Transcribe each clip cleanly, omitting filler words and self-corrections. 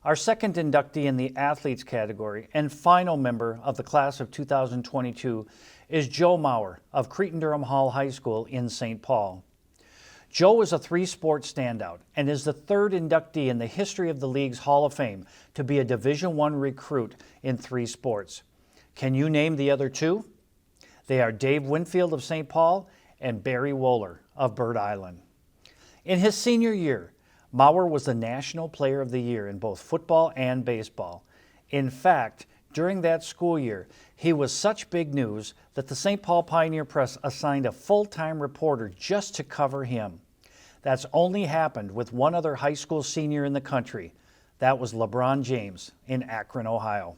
Our second inductee in the athletes category and final member of the class of 2022 is Joe Maurer of Cretin-Derham Hall High School in St. Paul. Joe is a three-sport standout and is the third inductee in the history of the league's Hall of Fame to be a Division I recruit in three sports. Can you name the other two? They are Dave Winfield of St. Paul and Barry Wohler of Bird Island. In his senior year, Maurer was the National Player of the Year in both football and baseball. In fact, during that school year, he was such big news that the St. Paul Pioneer Press assigned a full-time reporter just to cover him. That's only happened with one other high school senior in the country. That was LeBron James in Akron, Ohio.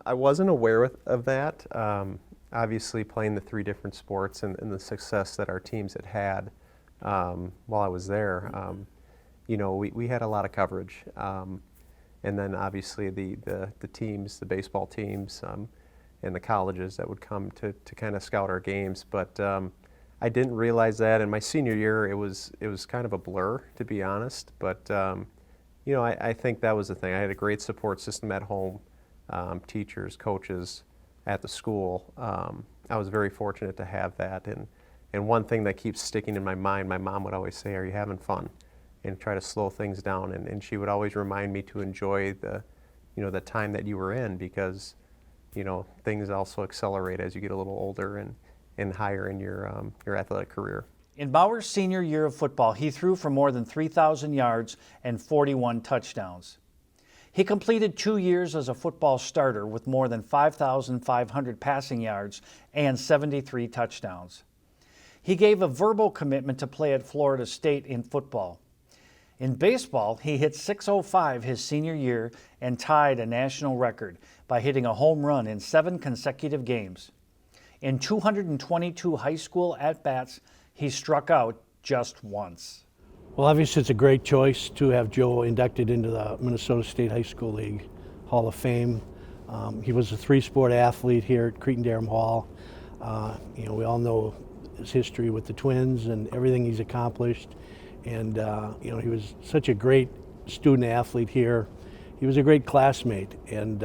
I wasn't aware of that. Obviously, playing the three different sports and the success that our teams had while I was there, we had a lot of coverage. And then obviously the teams, the baseball teams, and the colleges that would come to kind of scout our games. But I didn't realize that. In my senior year, it was kind of a blur, to be honest. But I think that was the thing. I had a great support system at home, teachers, coaches at the school. I was very fortunate to have that. And one thing that keeps sticking in my mind, my mom would always say, "Are you having fun?" and try to slow things down. And she would always remind me to enjoy the time that you were in, because things also accelerate as you get a little older and higher in your athletic career. In Maurer's senior year of football, he threw for more than 3,000 yards and 41 touchdowns. He completed 2 years as a football starter with more than 5,500 passing yards and 73 touchdowns. He gave a verbal commitment to play at Florida State in football. In baseball, he hit .605 his senior year and tied a national record by hitting a home run in 7 consecutive games. In 222 high school at-bats, he struck out just once. Well, obviously it's a great choice to have Joe inducted into the Minnesota State High School League Hall of Fame. He was a three-sport athlete here at Cretin-Derham Hall. We all know his history with the Twins and everything he's accomplished. And he was such a great student athlete here. He was a great classmate, and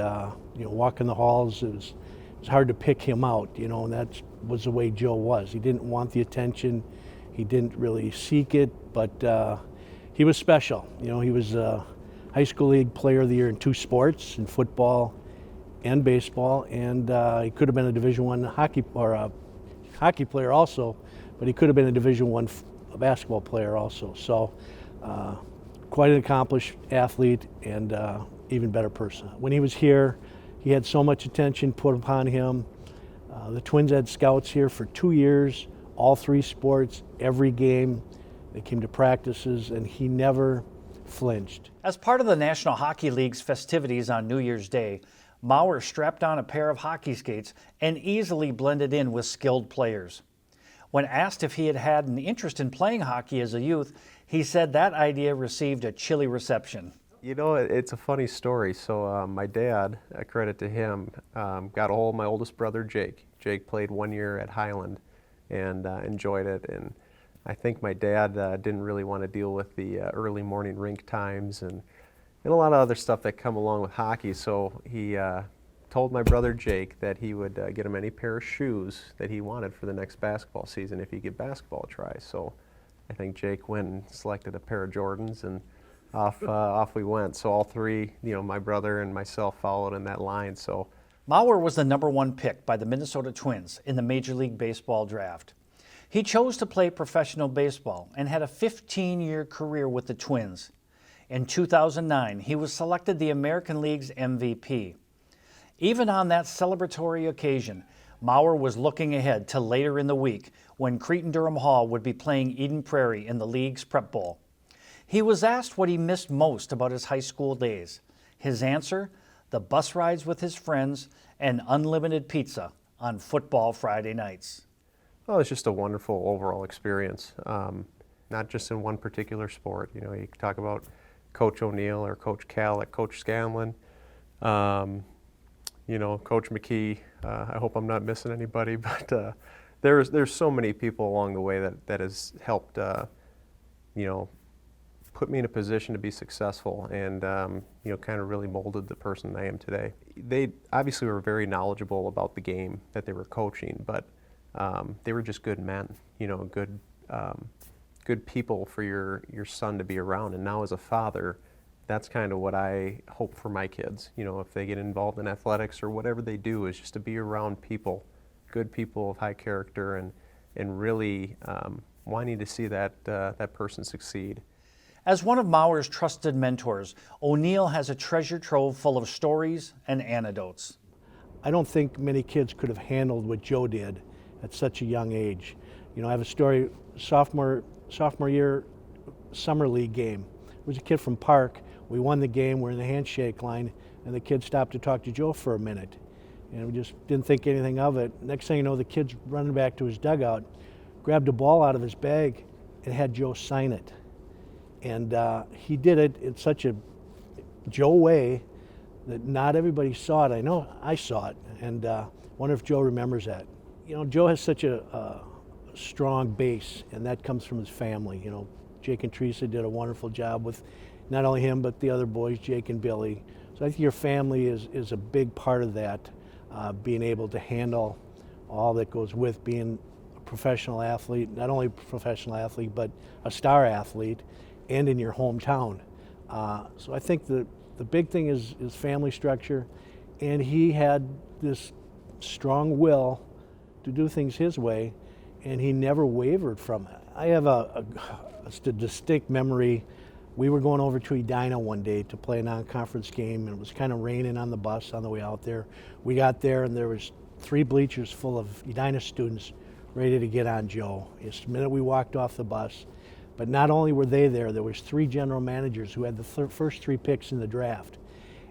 walking the halls, it was hard to pick him out. And that was the way Joe was. He didn't want the attention. He didn't really seek it, but he was special. He was a high school league player of the year in 2 sports, in football and baseball, and he could have been a Division I hockey or a hockey player also, but he could have been a Division I basketball player also. So quite an accomplished athlete and even better person. When he was here, he had so much attention put upon him. The Twins had scouts here for 2 years, all 3 sports, every game. They came to practices, and he never flinched. As part of the National Hockey League's festivities on New Year's Day, Maurer strapped on a pair of hockey skates and easily blended in with skilled players. When asked if he had had an interest in playing hockey as a youth, he said that idea received a chilly reception. It's a funny story. So my dad, credit to him, got a hold of my oldest brother, Jake. Jake played 1 year at Highland and enjoyed it. And I think my dad didn't really want to deal with the early morning rink times and a lot of other stuff that come along with hockey. So he told my brother Jake that he would get him any pair of shoes that he wanted for the next basketball season if he could give basketball a try. So I think Jake went and selected a pair of Jordans, and off we went. So all 3, my brother and myself followed in that line. So Maurer was the number 1 pick by the Minnesota Twins in the Major League Baseball draft. He chose to play professional baseball and had a 15-year career with the Twins. In 2009, he was selected the American League's MVP. Even on that celebratory occasion, Maurer was looking ahead to later in the week when Cretin-Derham Hall would be playing Eden Prairie in the league's Prep Bowl. He was asked what he missed most about his high school days. His answer, the bus rides with his friends and unlimited pizza on football Friday nights. Well, it's just a wonderful overall experience, not just in one particular sport. You can talk about Coach O'Neill or Coach Calick, Coach Scanlon, Coach McKee. I hope I'm not missing anybody, but there's so many people along the way that has helped put me in a position to be successful, and kind of really molded the person I am today. They obviously were very knowledgeable about the game that they were coaching, but they were just good men, good people for your son to be around. And now as a father, that's kind of what I hope for my kids. If they get involved in athletics or whatever they do, is just to be around people, good people of high character, and really wanting to see that person succeed. As one of Mauer's trusted mentors, O'Neill has a treasure trove full of stories and anecdotes. I don't think many kids could have handled what Joe did at such a young age. I have a story, sophomore year summer league game. It was a kid from Park. We won the game, we're in the handshake line, and the kid stopped to talk to Joe for a minute. And we just didn't think anything of it. Next thing you know, the kid's running back to his dugout, grabbed a ball out of his bag, and had Joe sign it. And he did it in such a Joe way that not everybody saw it. I know I saw it, and wonder if Joe remembers that. Joe has such a strong base, and that comes from his family. Jake and Teresa did a wonderful job with not only him, but the other boys, Jake and Billy. So I think your family is a big part of that, being able to handle all that goes with being a professional athlete, not only a professional athlete, but a star athlete, and in your hometown. So I think the big thing is family structure, and he had this strong will to do things his way, and he never wavered from it. I have a distinct memory. We were going over to Edina one day to play a non-conference game, and it was kind of raining on the bus on the way out there. We got there, and there was 3 bleachers full of Edina students ready to get on Joe. Just the minute we walked off the bus. But not only were they there was 3 general managers who had the first 3 picks in the draft.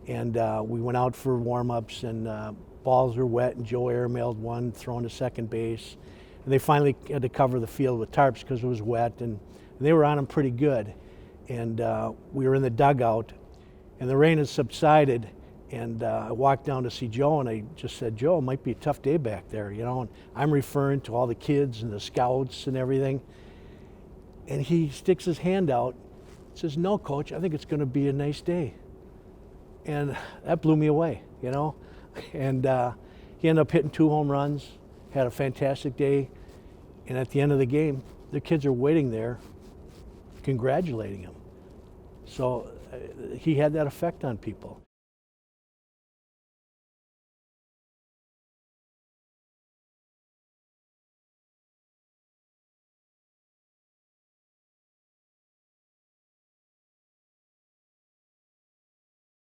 And we went out for warm-ups, and balls were wet, and Joe airmailed one, thrown to second base. And they finally had to cover the field with tarps because it was wet, and they were on him pretty good. And we were in the dugout, and the rain had subsided, and I walked down to see Joe, and I just said, Joe, it might be a tough day back there, and I'm referring to all the kids and the scouts and everything. And he sticks his hand out, says, no, Coach, I think it's going to be a nice day. And that blew me away, And he ended up hitting 2 home runs, had a fantastic day. And at the end of the game, the kids are waiting there congratulating him. So he had that effect on people.